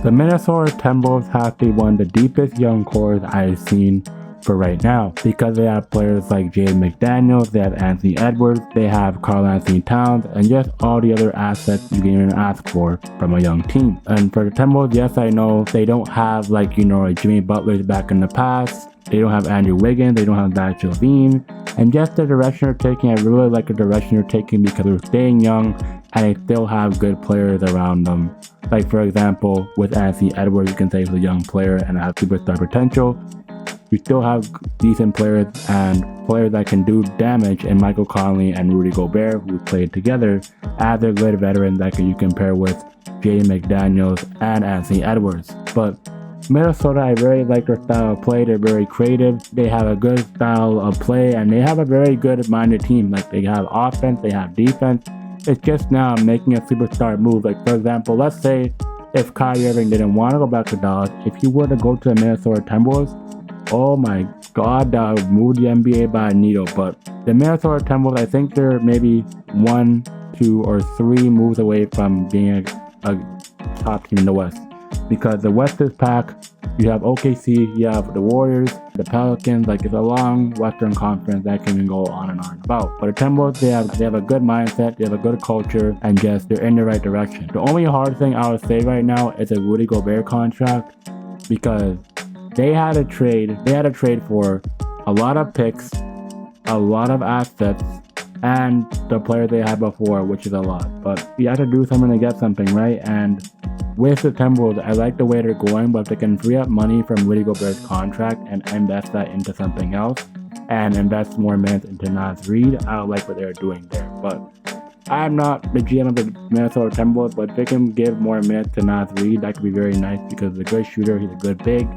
The Minnesota Timberwolves have to be one of the deepest young cores I've seen for right now, because they have players like Jaden McDaniels, they have Anthony Edwards, they have Karl-Anthony Towns, and just all the other assets you can even ask for from a young team. And for the Timberwolves, yes, I know they don't have like Jimmy Butler's back in the past, they don't have Andrew Wiggins, they don't have Zach LaVine, and just the direction they're taking, I really like the direction they're taking because they're staying young and they still have good players around them. Like for example, with Anthony Edwards, you can say he's a young player and has superstar potential. You still have decent players and players that can do damage in Michael Conley and Rudy Gobert, who played together as a good veterans that you compare with Jaden McDaniels and Anthony Edwards. But Minnesota, I very like their style of play. They're very creative. They have a good style of play and they have a very good-minded team. Like they have offense, they have defense. It's just now making a superstar move. Like for example, let's say if Kyrie Irving didn't want to go back to Dallas, if he were to go to the Minnesota Timberwolves, oh my god, that would move the NBA by a needle. But the Minnesota Timberwolves, I think they're maybe 1, 2, or 3 moves away from being a top team in the West. Because the West is packed. You have OKC, you have the Warriors, the Pelicans. Like it's a long Western Conference that can even go on and on about. But the Timberwolves, they have a good mindset, they have a good culture, and just they're in the right direction. The only hard thing I would say right now is a Rudy Gobert contract, because they had a trade for a lot of picks, a lot of assets, and the player they had before, which is a lot. But you have to do something to get something, right? And with the Timberwolves, I like the way they're going, but if they can free up money from Rudy Gobert's contract and invest that into something else and invest more minutes into Naz Reid, I like what they're doing there. But I'm not the GM of the Minnesota Timberwolves, but if they can give more minutes to Naz Reid, that could be very nice because he's a good shooter, he's a good big,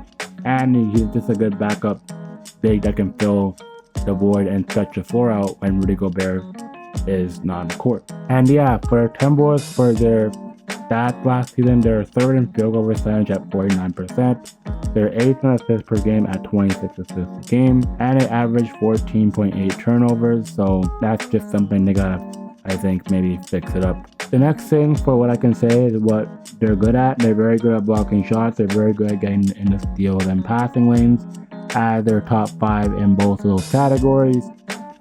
and he's just a good backup big that can fill the void and stretch the floor out when Rudy Gobert is not on the court. And yeah, for the Timberwolves, for their stats last season, they're third in field goal percentage at 49%. They're 8th in assists per game at 26 assists a game, and they average 14.8 turnovers. So that's just something they gotta, I think, maybe fix it up. The next thing for what I can say is what they're good at. They're very good at blocking shots. They're very good at getting in the steals and passing lanes, as they're top 5 in both of those categories.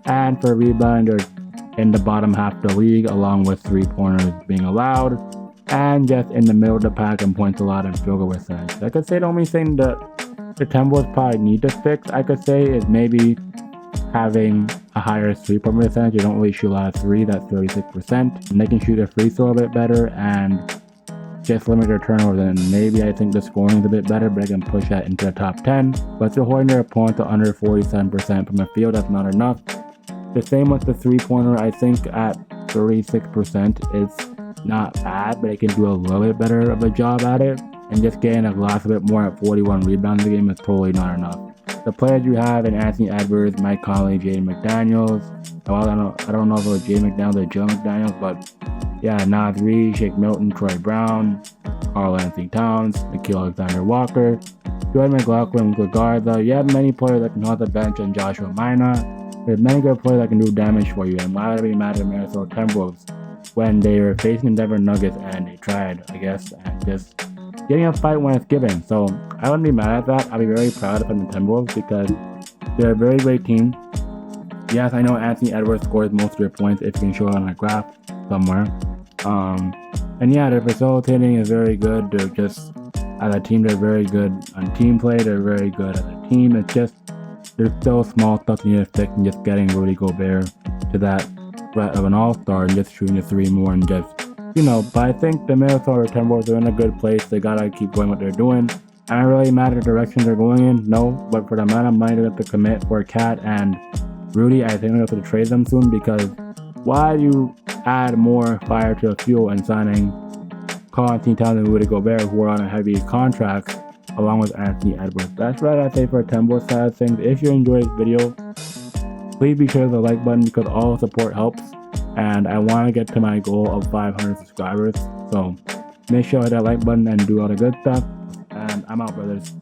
And for rebounding, they're in the bottom half of the league, along with 3-pointers being allowed, and just in the middle of the pack and points allowed in field goal percentage. I could say the only thing that the Timberwolves probably need to fix, I could say, is maybe having a higher 3-point percentage. They don't really shoot a lot of 3, that's 36%. And they can shoot a free throw a bit better and just limit their turnovers. And maybe I think the scoring is a bit better, but they can push that into the top 10. But they're holding their opponent to under 47% from the field. That's not enough. The same with the 3-pointer. I think at 36% is not bad, but they can do a little bit better of a job at it. And just getting a glass a bit more at 41 rebounds a game is totally not enough. The players you have in Anthony Edwards, Mike Conley, Jaden McDaniels. Well, I don't know if it was Jaden McDaniels or Joe McDaniels, but yeah, Naz Reid, Shake Milton, Troy Brown, Karl-Anthony Towns, Nickeil Alexander-Walker, Jordan McLaughlin, Luka Garza. You have many players that can hold the bench, and Joshua Mina. There's many good players that can do damage for you. And why would it be mad at Minnesota Timberwolves when they were facing the Denver Nuggets and they tried, I guess, and just getting a fight when it's given. So I wouldn't be mad at that. I'll be very proud of the Timberwolves because they're a very great team. Yes, I know Anthony Edwards scores most of their points if you can show it on a graph somewhere. And yeah, their facilitating is very good. They're just, as a team, they're very good on team play. They're very good as a team. It's just, there's still small stuff they need to fix, and just getting Rudy Gobert to that threat of an all-star and just shooting the 3 more and just, but I think the Minnesota Timberwolves are in a good place. They gotta keep going what they're doing. Am I really mad at the direction they're going in? No, but for the amount of money they have to commit for Cat and Rudy, I think they're going to have to trade them soon, because why do you add more fire to the fuel and signing Karl-Anthony Towns and Rudy Gobert, who are on a heavy contract, along with Anthony Edwards? That's what I say for the Timberwolves side of things. If you enjoyed this video, please be sure to hit the like button because all support helps. And I want to get to my goal of 500 subscribers. So make sure to hit that like button and do all the good stuff. And I'm out, brothers.